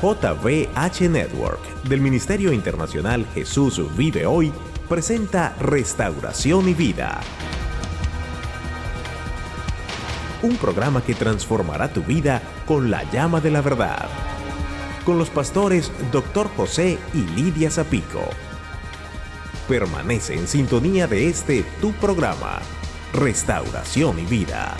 JVH Network del Ministerio Internacional Jesús Vive Hoy presenta Restauración y Vida. Un programa que transformará tu vida con la llama de la verdad. Con los pastores Dr. José y Lidia Zapico. Permanece en sintonía de este tu programa, Restauración y Vida.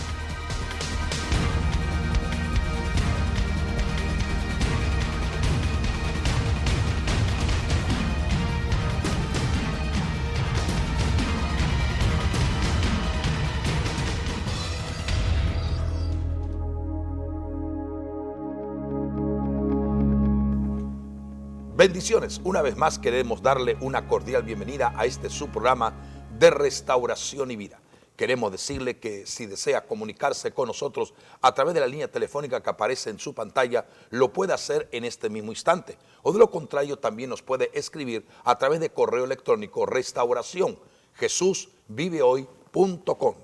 Bendiciones, una vez más queremos darle una cordial bienvenida a este su programa de Restauración y Vida. Queremos decirle que si desea comunicarse con nosotros a través de la línea telefónica que aparece en su pantalla, lo puede hacer en este mismo instante. O de lo contrario, también nos puede escribir a través de correo electrónico restauración@jesusvivehoy.com.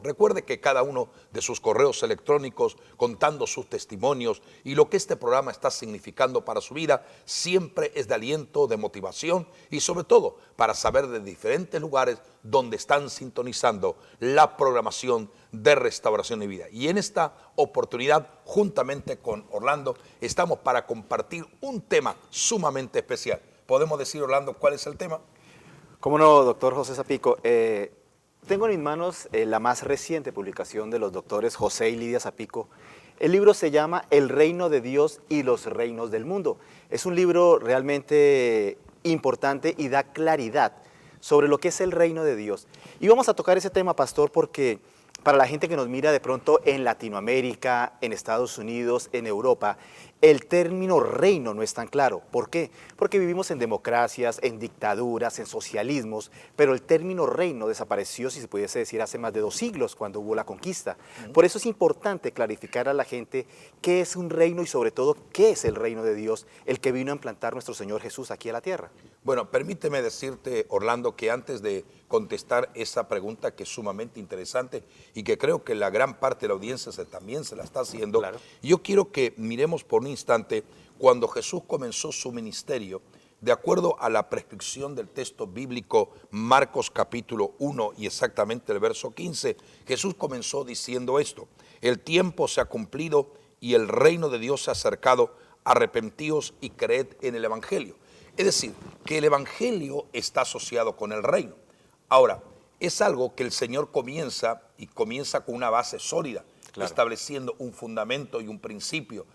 Recuerde que cada uno de sus correos electrónicos, contando sus testimonios y lo que este programa está significando para su vida, siempre es de aliento, de motivación y sobre todo para saber de diferentes lugares donde están sintonizando la programación de Restauración y Vida. Y en esta oportunidad, juntamente con Orlando, estamos para compartir un tema sumamente especial. ¿Podemos decir, Orlando, cuál es el tema? ¿Cómo no, doctor José Zapico? Tengo en mis manos la más reciente publicación de los doctores José y Lidia Zapico. El libro se llama El Reino de Dios y los Reinos del Mundo. Es un libro realmente importante y da claridad sobre lo que es el reino de Dios. Y vamos a tocar ese tema, pastor, porque para la gente que nos mira de pronto en Latinoamérica, en Estados Unidos, en Europa, el término reino no es tan claro. ¿Por qué? Porque vivimos en democracias, en dictaduras, en socialismos, pero el término reino desapareció, si se pudiese decir, hace más de 2 siglos, cuando hubo la conquista. Por eso es importante clarificar a la gente qué es un reino y sobre todo qué es el reino de Dios, el que vino a implantar nuestro Señor Jesús aquí a la tierra. Bueno, permíteme decirte, Orlando, que antes de contestar esa pregunta que es sumamente interesante y que creo que la gran parte de la audiencia también se la está haciendo, claro. Yo quiero que miremos por un instante cuando Jesús comenzó su ministerio, de acuerdo a la prescripción del texto bíblico Marcos capítulo 1 y exactamente el verso 15, Jesús comenzó diciendo esto: el tiempo se ha cumplido y el reino de Dios se ha acercado, arrepentíos y creed en el evangelio. Es decir, que el evangelio está asociado con el reino. Ahora, es algo que el Señor comienza con una base sólida, claro, estableciendo un fundamento y un principio.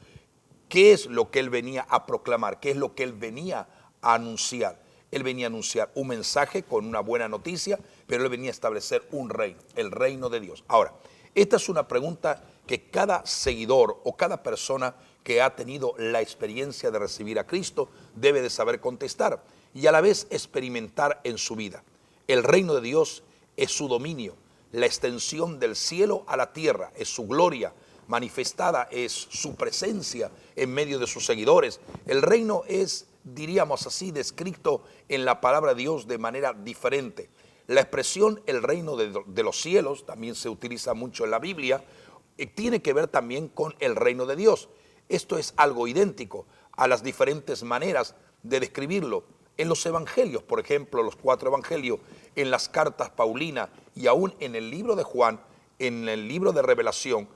¿Qué es lo que Él venía a proclamar? ¿Qué es lo que Él venía a anunciar? Él venía a anunciar un mensaje con una buena noticia, pero Él venía a establecer un reino, el reino de Dios. Ahora, esta es una pregunta que cada seguidor o cada persona que ha tenido la experiencia de recibir a Cristo debe de saber contestar y a la vez experimentar en su vida. El reino de Dios es su dominio, la extensión del cielo a la tierra, es su gloria manifestada, es su presencia en medio de sus seguidores. El reino es, diríamos así, descrito en la palabra de Dios de manera diferente. La expresión el reino de los cielos, también se utiliza mucho en la Biblia, tiene que ver también con el reino de Dios. Esto es algo idéntico a las diferentes maneras de describirlo. En los evangelios, por ejemplo, los 4 evangelios, en las cartas Paulinas y aún en el libro de Juan, en el libro de Revelación,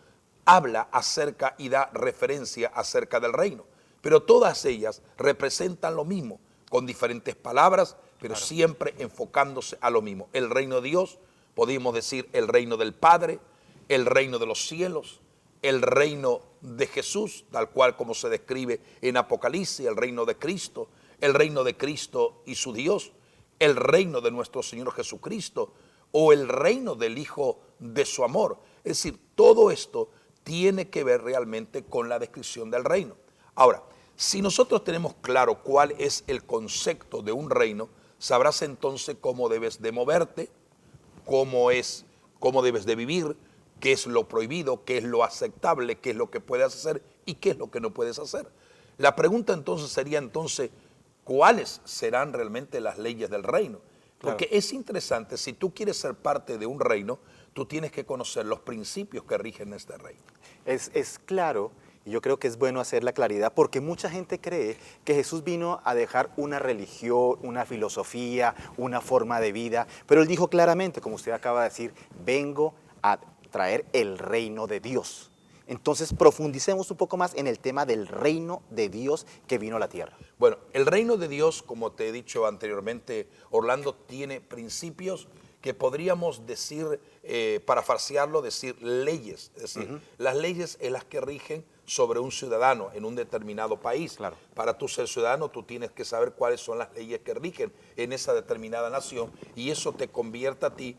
habla acerca y da referencia acerca del reino. Pero todas ellas representan lo mismo, con diferentes palabras, pero claro, siempre enfocándose a lo mismo. El reino de Dios, podemos decir el reino del Padre, el reino de los cielos, el reino de Jesús, tal cual como se describe en Apocalipsis, el reino de Cristo y su Dios, el reino de nuestro Señor Jesucristo o el reino del Hijo de su amor. Es decir, todo esto tiene que ver realmente con la descripción del reino. Ahora, si nosotros tenemos claro cuál es el concepto de un reino, sabrás entonces cómo debes de moverte, cómo debes de vivir, qué es lo prohibido, qué es lo aceptable, qué es lo que puedes hacer y qué es lo que no puedes hacer. La pregunta entonces sería ¿cuáles serán realmente las leyes del reino? Porque claro, es interesante, si tú quieres ser parte de un reino, tú tienes que conocer los principios que rigen este reino. Es claro Y yo creo que es bueno hacer la claridad porque mucha gente cree que Jesús vino a dejar una religión, una filosofía, una forma de vida, pero Él dijo claramente, como usted acaba de decir, vengo a traer el reino de Dios. Entonces profundicemos un poco más en el tema del reino de Dios que vino a la tierra. Bueno, el reino de Dios, como te he dicho anteriormente, Orlando, tiene principios que podríamos decir, parafrasearlo, decir leyes. Es decir, las leyes en las que rigen sobre un ciudadano en un determinado país. Claro. Para tú ser ciudadano, tú tienes que saber cuáles son las leyes que rigen en esa determinada nación y eso te convierte a ti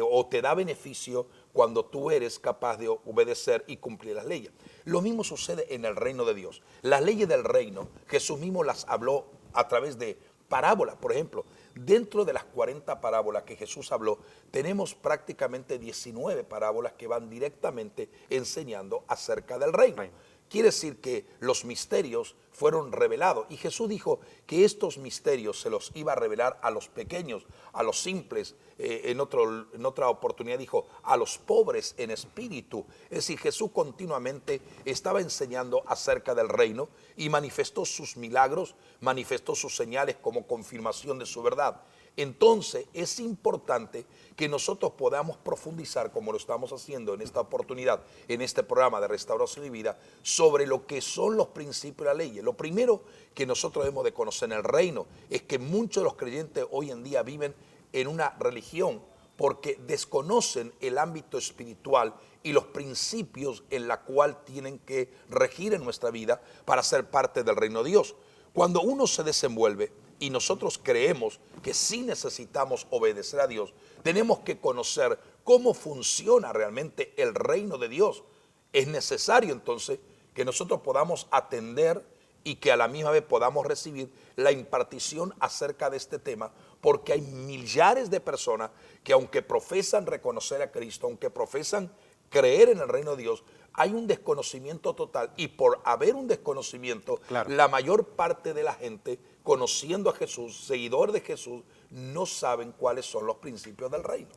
o te da beneficio cuando tú eres capaz de obedecer y cumplir las leyes. Lo mismo sucede en el reino de Dios. Las leyes del reino, Jesús mismo las habló a través de parábolas. Por ejemplo, dentro de las 40 parábolas que Jesús habló, tenemos prácticamente 19 parábolas que van directamente enseñando acerca del reino. Quiere decir que los misterios fueron revelados y Jesús dijo que estos misterios se los iba a revelar a los pequeños, a los simples, en otra oportunidad dijo a los pobres en espíritu. Es decir, Jesús continuamente estaba enseñando acerca del reino y manifestó sus milagros, manifestó sus señales como confirmación de su verdad. Entonces es importante que nosotros podamos profundizar, como lo estamos haciendo en esta oportunidad, en este programa de Restauración y Vida, sobre lo que son los principios de la ley. Lo primero que nosotros debemos de conocer en el reino es que muchos de los creyentes hoy en día viven en una religión porque desconocen el ámbito espiritual y los principios en la cual tienen que regir en nuestra vida para ser parte del reino de Dios. Cuando uno se desenvuelve y nosotros creemos que sí necesitamos obedecer a Dios, tenemos que conocer cómo funciona realmente el reino de Dios. Es necesario entonces que nosotros podamos atender y que a la misma vez podamos recibir la impartición acerca de este tema, porque hay millares de personas que aunque profesan reconocer a Cristo, aunque profesan creer en el reino de Dios, hay un desconocimiento total y por haber un desconocimiento, claro, la mayor parte de la gente, conociendo a Jesús, seguidor de Jesús, no saben cuáles son los principios del reino.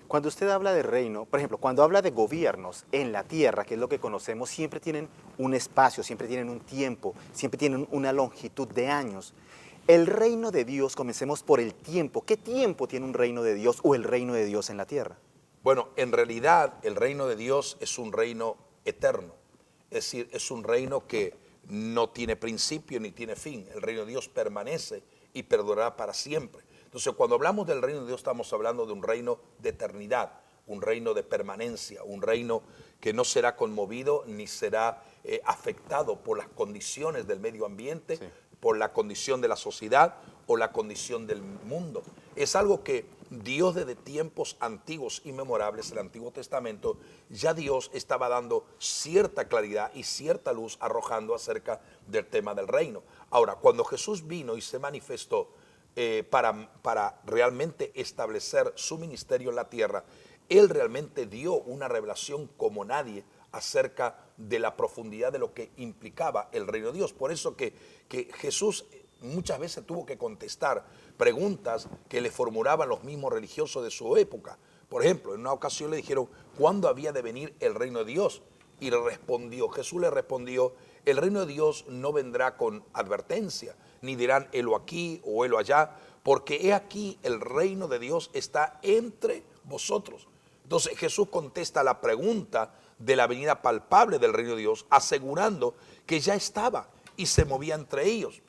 Cuando usted habla de reino, por ejemplo, cuando habla de gobiernos en la tierra, que es lo que conocemos, siempre tienen un espacio, siempre tienen un tiempo, siempre tienen una longitud de años. El reino de Dios, comencemos por el tiempo. ¿Qué tiempo tiene un reino de Dios o el reino de Dios en la tierra? Bueno, en realidad el reino de Dios es un reino eterno, es decir, es un reino que no tiene principio ni tiene fin. El reino de Dios permanece y perdurará para siempre. Entonces, cuando hablamos del reino de Dios, estamos hablando de un reino de eternidad, un reino de permanencia, un reino que no será conmovido ni será afectado por las condiciones del medio ambiente, sí, por la condición de la sociedad o la condición del mundo. Es algo que Dios desde tiempos antiguos y memorables, el Antiguo Testamento, ya Dios estaba dando cierta claridad y cierta luz arrojando acerca del tema del reino. Ahora, cuando Jesús vino y se manifestó para realmente establecer su ministerio en la tierra, Él realmente dio una revelación como nadie acerca de la profundidad de lo que implicaba el reino de Dios. Por eso que Jesús muchas veces tuvo que contestar preguntas que le formulaban los mismos religiosos de su época. Por ejemplo, en una ocasión le dijeron, ¿cuándo había de venir el reino de Dios? Y Jesús le respondió, el reino de Dios no vendrá con advertencia, ni dirán, helo aquí o helo allá, porque he aquí el reino de Dios está entre vosotros. Entonces Jesús contesta la pregunta de la venida palpable del reino de Dios, asegurando que ya estaba y se movía entre ellos.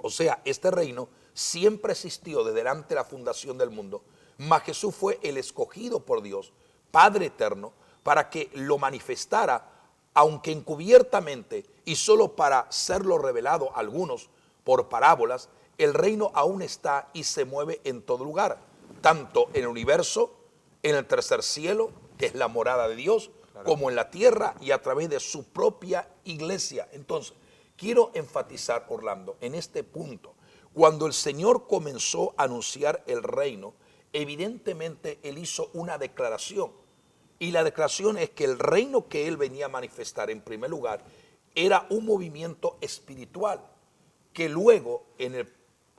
O sea, este reino siempre existió desde delante de la fundación del mundo, mas Jesús fue el escogido por Dios, Padre eterno, para que lo manifestara, aunque encubiertamente y solo para serlo revelado a algunos por parábolas. El reino aún está y se mueve en todo lugar, tanto en el universo, en el tercer cielo, que es la morada de Dios, claro, como en la tierra y a través de su propia iglesia. Entonces, quiero enfatizar, Orlando, en este punto. Cuando el Señor comenzó a anunciar el reino, evidentemente Él hizo una declaración. Y la declaración es que el reino que Él venía a manifestar, en primer lugar, era un movimiento espiritual, que luego, en el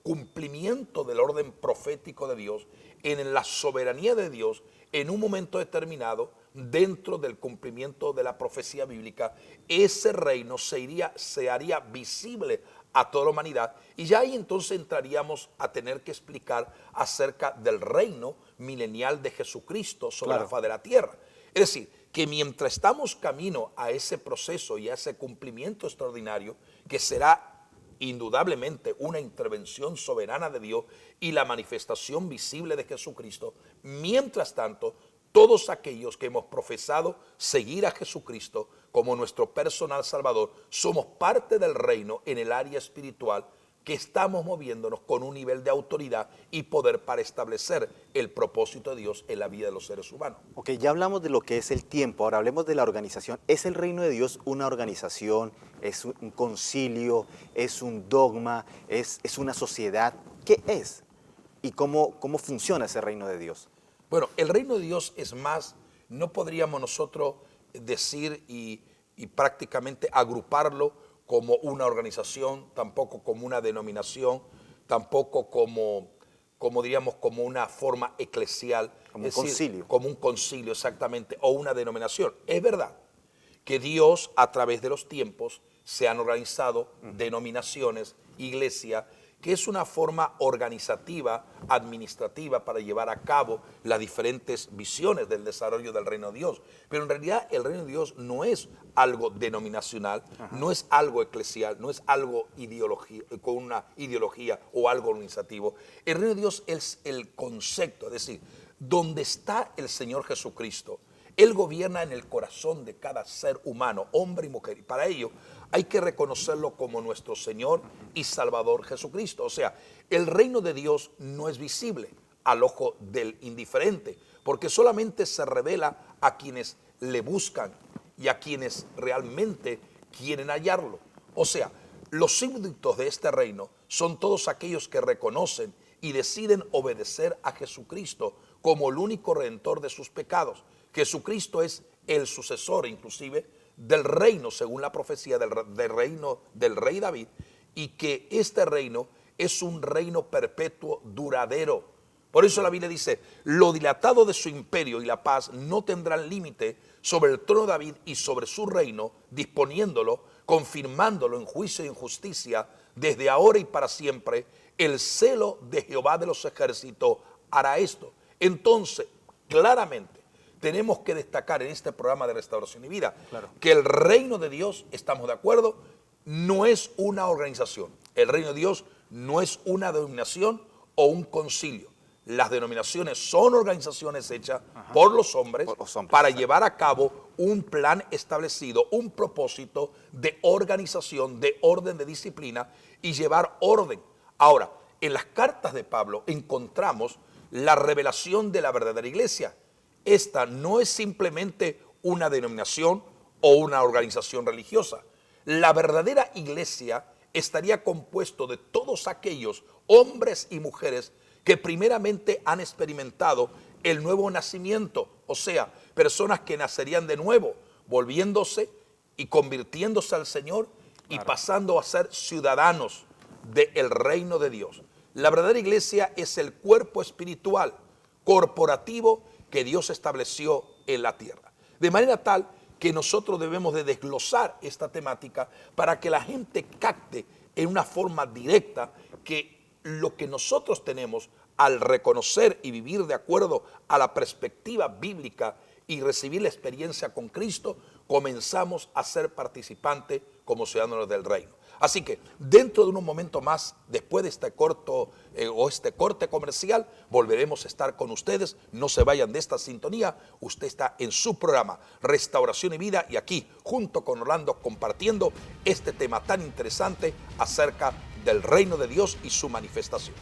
cumplimiento del orden profético de Dios, en la soberanía de Dios, en un momento determinado, dentro del cumplimiento de la profecía bíblica, ese reino se haría visible a toda la humanidad, y ya ahí entonces entraríamos a tener que explicar acerca del reino milenial de Jesucristo sobre la faz de la tierra. Es decir, que mientras estamos camino a ese proceso y a ese cumplimiento extraordinario, que será indudablemente una intervención soberana de Dios y la manifestación visible de Jesucristo, mientras tanto, todos aquellos que hemos profesado seguir a Jesucristo como nuestro personal Salvador, somos parte del reino en el área espiritual, que estamos moviéndonos con un nivel de autoridad y poder para establecer el propósito de Dios en la vida de los seres humanos. Ok, ya hablamos de lo que es el tiempo, ahora hablemos de la organización. ¿Es el reino de Dios una organización, es un concilio, es un dogma, es una sociedad? ¿Qué es? ¿Y cómo funciona ese reino de Dios? Bueno, el reino de Dios es más, no podríamos nosotros decir y prácticamente agruparlo como una organización, tampoco como una denominación, tampoco como diríamos, como una forma eclesial. Como un concilio. Como un concilio, exactamente, o una denominación. Es verdad que Dios, a través de los tiempos, se han organizado denominaciones, iglesia, que es una forma organizativa, administrativa, para llevar a cabo las diferentes visiones del desarrollo del reino de Dios. Pero en realidad el reino de Dios no es algo denominacional, no es algo eclesial, no es algo con una ideología o algo organizativo. El reino de Dios es el concepto, es decir, donde está el Señor Jesucristo, Él gobierna en el corazón de cada ser humano, hombre y mujer, y para ello hay que reconocerlo como nuestro Señor y Salvador Jesucristo. O sea, el reino de Dios no es visible al ojo del indiferente, porque solamente se revela a quienes le buscan y a quienes realmente quieren hallarlo. O sea, los súbditos de este reino son todos aquellos que reconocen y deciden obedecer a Jesucristo como el único redentor de sus pecados. Jesucristo es el sucesor, inclusive, del reino, según la profecía del reino del rey David, y que este reino es un reino perpetuo, duradero. Por eso la Biblia dice, lo dilatado de su imperio y la paz no tendrán límite sobre el trono de David y sobre su reino, disponiéndolo, confirmándolo en juicio y en justicia, desde ahora y para siempre. El celo de Jehová de los ejércitos hará esto. Entonces, claramente, tenemos que destacar en este programa de Restauración y Vida que el reino de Dios, estamos de acuerdo, no es una organización. El reino de Dios no es una denominación o un concilio. Las denominaciones son organizaciones hechas por los hombres para llevar a cabo un plan establecido, un propósito de organización, de orden, de disciplina y llevar orden. Ahora, en las cartas de Pablo encontramos la revelación de la verdadera iglesia. Esta no es simplemente una denominación o una organización religiosa. La verdadera iglesia estaría compuesto de todos aquellos hombres y mujeres que primeramente han experimentado el nuevo nacimiento, o sea, personas que nacerían de nuevo, volviéndose y convirtiéndose al Señor y pasando a ser ciudadanos del reino de Dios. La verdadera iglesia es el cuerpo espiritual, corporativo, que Dios estableció en la tierra. De manera tal que nosotros debemos de desglosar esta temática para que la gente capte en una forma directa que lo que nosotros tenemos al reconocer y vivir de acuerdo a la perspectiva bíblica y recibir la experiencia con Cristo, comenzamos a ser participantes como ciudadanos del reino. Así que dentro de unos momentos más, después de este corte comercial, volveremos a estar con ustedes. No se vayan de esta sintonía. Usted está en su programa Restauración y Vida y aquí, junto con Orlando, compartiendo este tema tan interesante acerca del reino de Dios y su manifestación.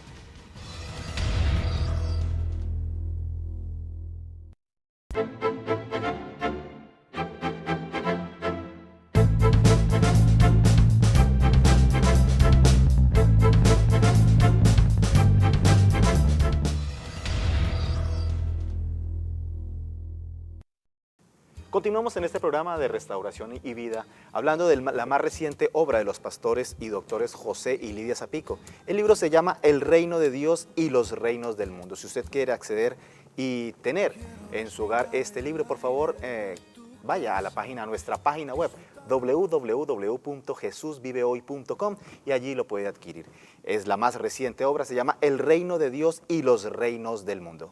Continuamos en este programa de Restauración y Vida, hablando de la más reciente obra de los pastores y doctores José y Lidia Zapico. El libro se llama El reino de Dios y los reinos del mundo. Si usted quiere acceder y tener en su hogar este libro, por favor, vaya a nuestra página web www.jesusvivehoy.com y allí lo puede adquirir. Es la más reciente obra, se llama El Reino de Dios y los Reinos del Mundo.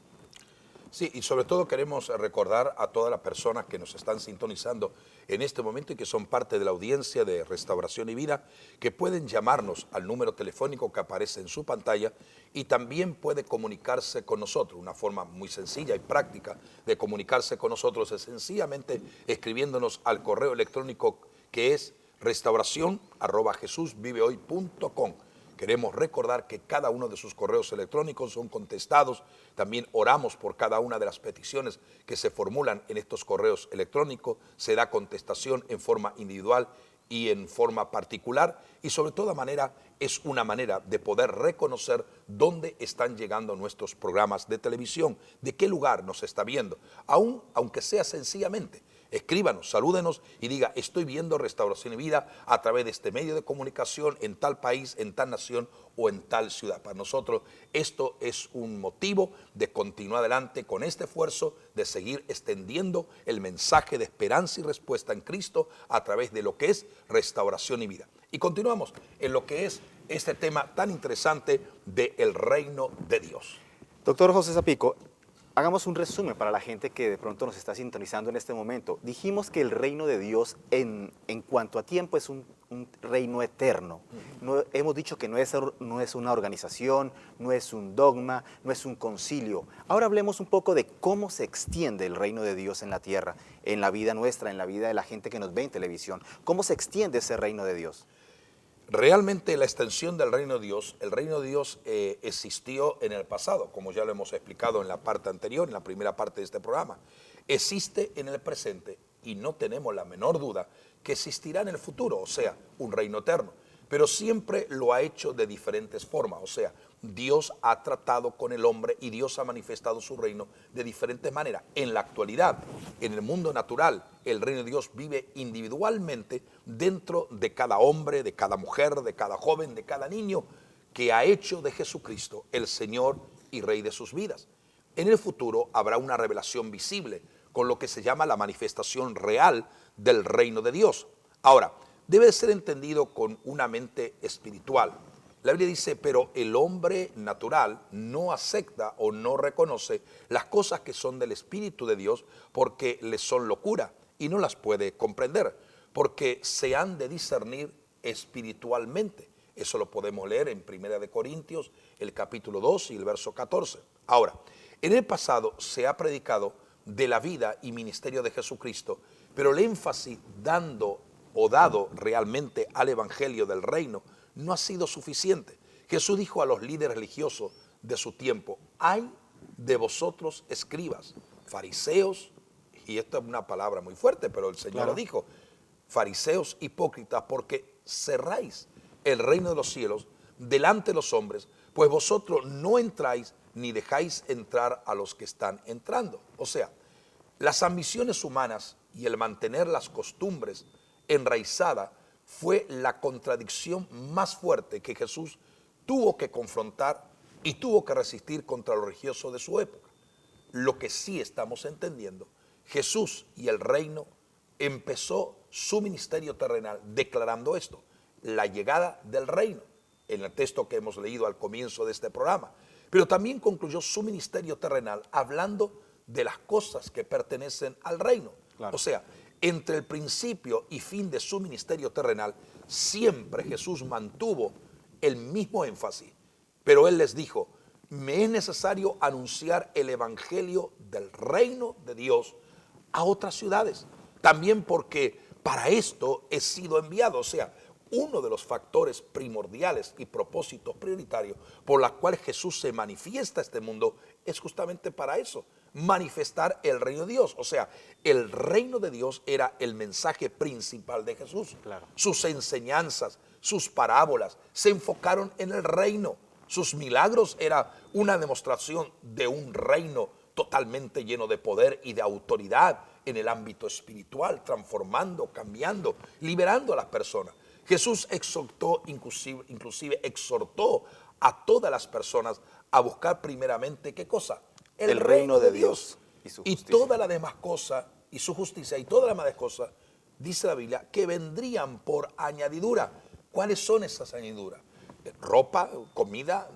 Sí, y sobre todo queremos recordar a todas las personas que nos están sintonizando en este momento y que son parte de la audiencia de Restauración y Vida, que pueden llamarnos al número telefónico que aparece en su pantalla y también puede comunicarse con nosotros. Una forma muy sencilla y práctica de comunicarse con nosotros es sencillamente escribiéndonos al correo electrónico que es restauración@jesusvivehoy.com. Queremos recordar que cada uno de sus correos electrónicos son contestados. También oramos por cada una de las peticiones que se formulan en estos correos electrónicos. Se da contestación en forma individual y en forma particular. Y sobre toda manera es una manera de poder reconocer dónde están llegando nuestros programas de televisión, de qué lugar nos está viendo, aunque sea sencillamente. Escríbanos, salúdenos y diga, estoy viendo Restauración y Vida a través de este medio de comunicación en tal país, en tal nación o en tal ciudad. Para nosotros esto es un motivo de continuar adelante con este esfuerzo de seguir extendiendo el mensaje de esperanza y respuesta en Cristo a través de lo que es Restauración y Vida. Y continuamos en lo que es este tema tan interesante del reino de Dios. Doctor José Zapico, hagamos un resumen para la gente que de pronto nos está sintonizando en este momento. Dijimos que el reino de Dios en cuanto a tiempo es un reino eterno. No, hemos dicho que no es una organización, no es un dogma, no es un concilio. Ahora hablemos un poco de cómo se extiende el reino de Dios en la tierra, en la vida nuestra, en la vida de la gente que nos ve en televisión. ¿Cómo se extiende ese reino de Dios? Realmente la extensión del reino de Dios, el reino de Dios existió en el pasado, como ya lo hemos explicado en la parte anterior, en la primera parte de este programa. Existe en el presente y no tenemos la menor duda que existirá en el futuro, o sea, un reino eterno. Pero siempre lo ha hecho de diferentes formas, o sea, Dios ha tratado con el hombre y Dios ha manifestado su reino de diferentes maneras. En la actualidad, en el mundo natural, el reino de Dios vive individualmente dentro de cada hombre, de cada mujer, de cada joven, de cada niño que ha hecho de Jesucristo el Señor y Rey de sus vidas. En el futuro habrá una revelación visible con lo que se llama la manifestación real del reino de Dios. Ahora, debe ser entendido con una mente espiritual. La Biblia dice, pero el hombre natural no acepta o no reconoce las cosas que son del Espíritu de Dios porque les son locura y no las puede comprender, porque se han de discernir espiritualmente. Eso lo podemos leer en 1 Corintios, el capítulo 2 y el verso 14. Ahora, en el pasado se ha predicado de la vida y ministerio de Jesucristo, pero el énfasis dado realmente al evangelio del reino no ha sido suficiente. Jesús dijo a los líderes religiosos de su tiempo, ay de vosotros escribas, fariseos, y esta es una palabra muy fuerte, pero el Señor lo dijo, fariseos hipócritas, porque cerráis el reino de los cielos delante de los hombres, pues vosotros no entráis ni dejáis entrar a los que están entrando. O sea, las ambiciones humanas y el mantener las costumbres enraizadas fue la contradicción más fuerte que Jesús tuvo que confrontar y tuvo que resistir contra los religiosos de su época. Lo que sí estamos entendiendo, Jesús y el reino empezó su ministerio terrenal declarando esto, la llegada del reino, en el texto que hemos leído al comienzo de este programa, pero también concluyó su ministerio terrenal hablando de las cosas que pertenecen al reino. Claro. O sea, entre el principio y fin de su ministerio terrenal, siempre Jesús mantuvo el mismo énfasis, pero Él les dijo, me es necesario anunciar el evangelio del reino de Dios a otras ciudades, también porque para esto he sido enviado. O sea, uno de los factores primordiales y propósitos prioritarios por los cuales Jesús se manifiesta a este mundo es justamente para eso, manifestar el reino de Dios. O sea, el reino de Dios era el mensaje principal de Jesús. Claro. Sus enseñanzas, sus parábolas se enfocaron en el reino. Sus milagros era una demostración de un reino totalmente lleno de poder y de autoridad en el ámbito espiritual, transformando, cambiando, liberando a las personas. Jesús exhortó, inclusive exhortó a todas las personas a buscar primeramente, ¿qué cosa? el reino de Dios y su Y justicia. todas las demás cosas, y su justicia, y todas las demás cosas, dice la Biblia, que vendrían por añadidura. ¿Cuáles son esas añadiduras? Ropa, comida,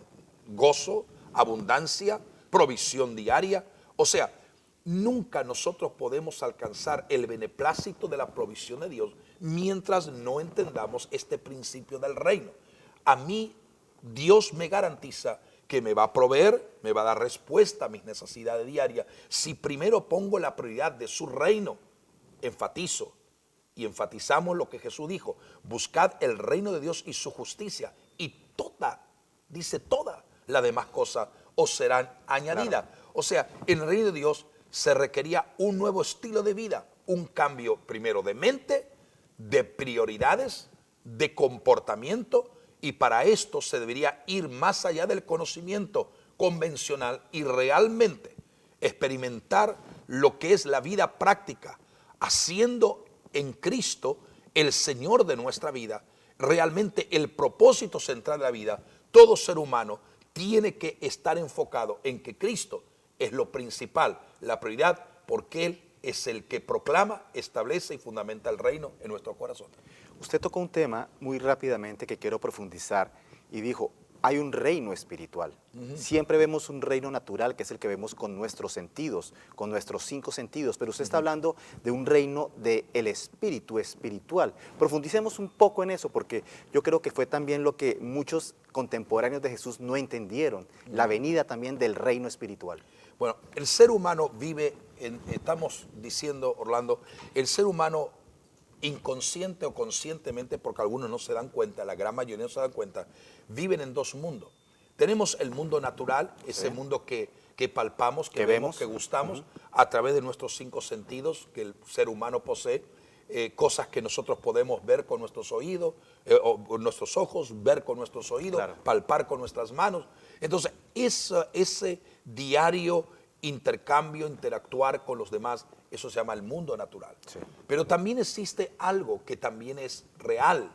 gozo, abundancia, provisión diaria. O sea, nunca nosotros podemos alcanzar el beneplácito de la provisión de Dios mientras no entendamos este principio del reino. A mí, Dios me garantiza que me va a proveer, me va a dar respuesta a mis necesidades diarias. Si primero pongo la prioridad de su reino, enfatizo y enfatizamos lo que Jesús dijo: buscad el reino de Dios y su justicia, y dice toda las demás cosas os serán añadidas. Claro. O sea, en el reino de Dios se requería un nuevo estilo de vida, un cambio primero de mente, de prioridades, de comportamiento, y para esto se debería ir más allá del conocimiento convencional y realmente experimentar lo que es la vida práctica, haciendo en Cristo el Señor de nuestra vida, realmente el propósito central de la vida. Todo ser humano tiene que estar enfocado en que Cristo es lo principal, la prioridad, porque Él es el que proclama, establece y fundamenta el reino en nuestro corazón. Usted tocó un tema muy rápidamente que quiero profundizar y dijo, hay un reino espiritual. Siempre vemos un reino natural, que es el que vemos con nuestros sentidos, con nuestros 5 sentidos, pero usted está hablando de un reino del espíritu espiritual. Profundicemos un poco en eso, porque yo creo que fue también lo que muchos contemporáneos de Jesús no entendieron, la venida también del reino espiritual. Bueno, el ser humano vive, estamos diciendo, Orlando, el ser humano inconsciente o conscientemente, porque algunos no se dan cuenta, la gran mayoría no se dan cuenta, viven en 2 mundos. Tenemos el mundo natural, ese mundo que palpamos, que vemos, que gustamos, a través de nuestros 5 sentidos que el ser humano posee, cosas que nosotros podemos ver con nuestros oídos, o nuestros ojos, ver con nuestros oídos, palpar con nuestras manos. Entonces, ese diario intercambio, interactuar con los demás, eso se llama el mundo natural. Sí. Pero también existe algo que también es real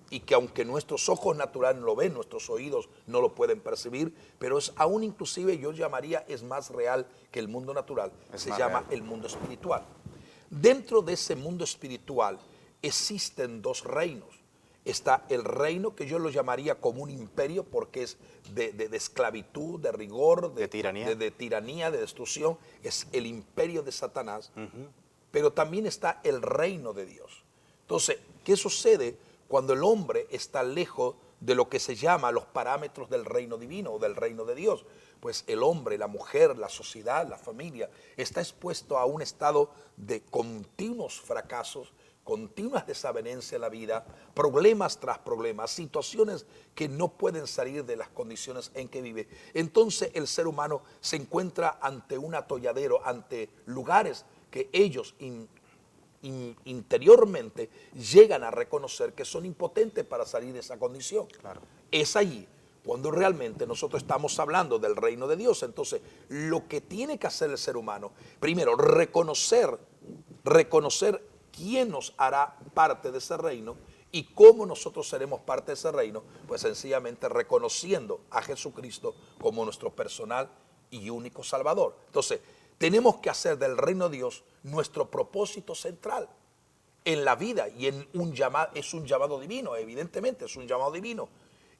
y que aunque nuestros ojos naturales no lo ven, nuestros oídos no lo pueden percibir, pero es aún inclusive, yo llamaría, es más real que el mundo natural, se llama el mundo espiritual. Dentro de ese mundo espiritual existen 2 reinos. Está el reino que yo lo llamaría como un imperio, porque es de esclavitud, de rigor, de tiranía, de destrucción. Es el imperio de Satanás. Pero también está el reino de Dios. Entonces, ¿qué sucede cuando el hombre está lejos de lo que se llama los parámetros del reino divino o del reino de Dios? Pues el hombre, la mujer, la sociedad, la familia está expuesto a un estado de continuos fracasos, continuas desavenencias en la vida, problemas tras problemas, situaciones que no pueden salir de las condiciones en que vive. Entonces el ser humano se encuentra ante un atolladero, ante lugares que ellos interiormente llegan a reconocer que son impotentes para salir de esa condición. Claro. Es allí cuando realmente nosotros estamos hablando del reino de Dios. Entonces, lo que tiene que hacer el ser humano, primero, reconocer quién nos hará parte de ese reino y cómo nosotros seremos parte de ese reino, pues sencillamente reconociendo a Jesucristo como nuestro personal y único Salvador. Entonces, tenemos que hacer del reino de Dios nuestro propósito central en la vida y en es un llamado divino, evidentemente es un llamado divino.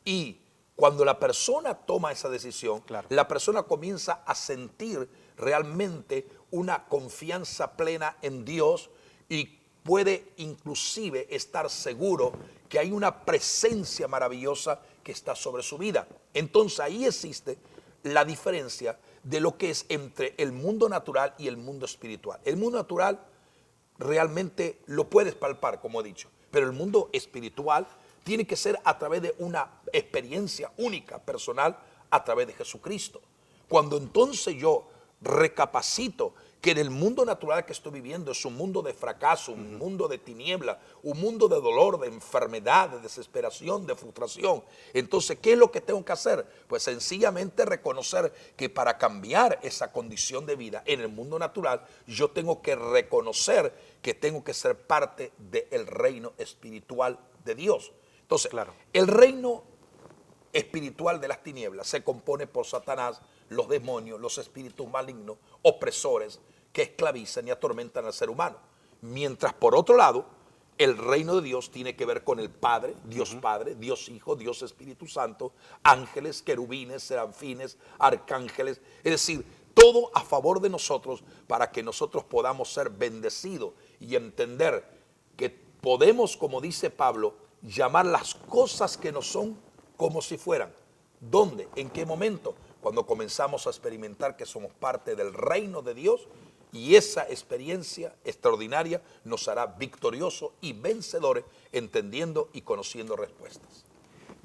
Y cuando la persona toma esa decisión, la persona comienza a sentir realmente una confianza plena en Dios y puede inclusive estar seguro que hay una presencia maravillosa que está sobre su vida. Entonces ahí existe la diferencia de lo que es entre el mundo natural y el mundo espiritual. El mundo natural realmente lo puedes palpar, como he dicho, pero el mundo espiritual tiene que ser a través de una experiencia única, personal, a través de Jesucristo. Cuando entonces yo recapacito que en el mundo natural que estoy viviendo es un mundo de fracaso, un mundo de tiniebla, un mundo de dolor, de enfermedad, de desesperación, de frustración. Entonces, ¿qué es lo que tengo que hacer? Pues sencillamente reconocer que para cambiar esa condición de vida en el mundo natural, yo tengo que reconocer que tengo que ser parte del reino espiritual de Dios. Entonces, el reino espiritual de las tinieblas se compone por Satanás, los demonios, los espíritus malignos, opresores que esclavizan y atormentan al ser humano. Mientras por otro lado, el reino de Dios tiene que ver con el Padre, Dios Hijo, Dios Espíritu Santo, ángeles, querubines, serafines, arcángeles, es decir, todo a favor de nosotros para que nosotros podamos ser bendecidos y entender que podemos, como dice Pablo, llamar las cosas que no son como si fueran. ¿Dónde? ¿En qué momento? Cuando comenzamos a experimentar que somos parte del reino de Dios, y esa experiencia extraordinaria nos hará victoriosos y vencedores, entendiendo y conociendo respuestas.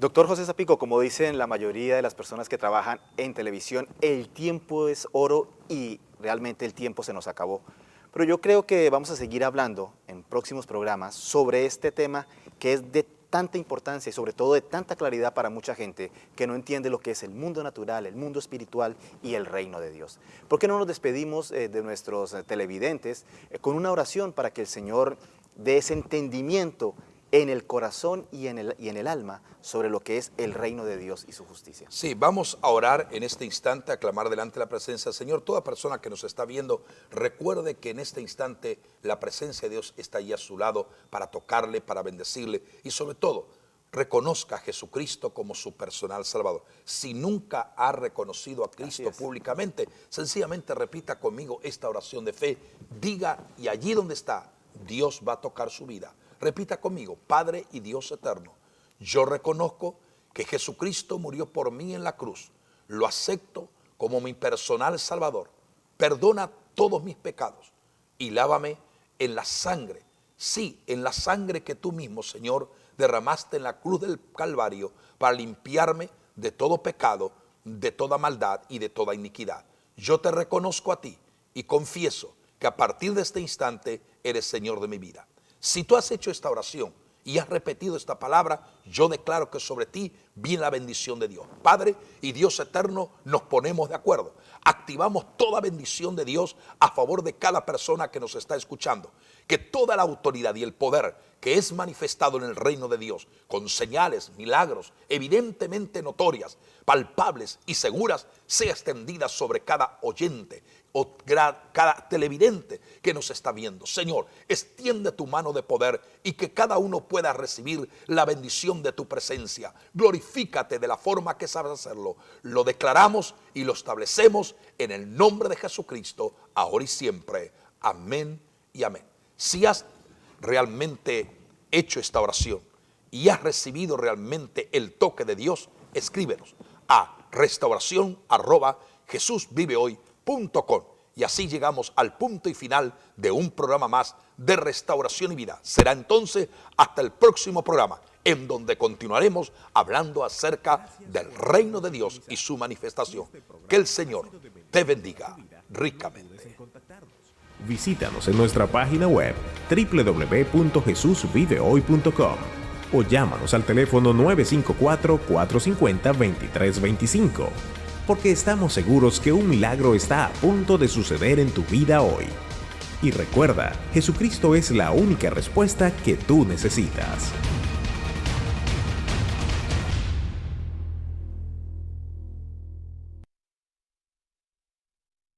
Doctor José Zapico, como dicen la mayoría de las personas que trabajan en televisión, el tiempo es oro y realmente el tiempo se nos acabó. Pero yo creo que vamos a seguir hablando en próximos programas sobre este tema que es de tanta importancia y sobre todo de tanta claridad para mucha gente que no entiende lo que es el mundo natural, el mundo espiritual y el reino de Dios. ¿Por qué no nos despedimos de nuestros televidentes con una oración para que el Señor dé ese entendimiento en el corazón y en el alma sobre lo que es el reino de Dios y su justicia? Sí, vamos a orar en este instante, a clamar delante de la presencia del Señor. Toda persona que nos está viendo, recuerde que en este instante la presencia de Dios está ahí a su lado para tocarle, para bendecirle y sobre todo, reconozca a Jesucristo como su personal Salvador. Si nunca ha reconocido a Cristo públicamente, sencillamente repita conmigo esta oración de fe, diga y allí donde está, Dios va a tocar su vida. Repita conmigo, Padre y Dios eterno, yo reconozco que Jesucristo murió por mí en la cruz, lo acepto como mi personal Salvador, perdona todos mis pecados y lávame en la sangre, sí, en la sangre que tú mismo, Señor, derramaste en la cruz del Calvario para limpiarme de todo pecado, de toda maldad y de toda iniquidad. Yo te reconozco a ti y confieso que a partir de este instante eres Señor de mi vida. Si tú has hecho esta oración y has repetido esta palabra, yo declaro que sobre ti viene la bendición de Dios. Padre y Dios eterno, nos ponemos de acuerdo. Activamos toda bendición de Dios a favor de cada persona que nos está escuchando. Que toda la autoridad y el poder que es manifestado en el reino de Dios, con señales, milagros, evidentemente notorias, palpables y seguras, sea extendida sobre cada oyente o cada televidente que nos está viendo. Señor, extiende tu mano de poder y que cada uno pueda recibir la bendición de tu presencia. Glorifícate de la forma que sabes hacerlo. Lo declaramos y lo establecemos en el nombre de Jesucristo, ahora y siempre. Amén y amén. Si has realmente hecho esta oración y has recibido realmente el toque de Dios, escríbenos a restauración@jesusvivehoy.com y así llegamos al punto y final de un programa más de Restauración y Vida. Será entonces hasta el próximo programa, en donde continuaremos hablando acerca del reino de Dios y su manifestación. Que el Señor te bendiga ricamente. Visítanos en nuestra página web www.jesusvivehoy.com o llámanos al teléfono 954-450-2325, porque estamos seguros que un milagro está a punto de suceder en tu vida hoy. Y recuerda, Jesucristo es la única respuesta que tú necesitas.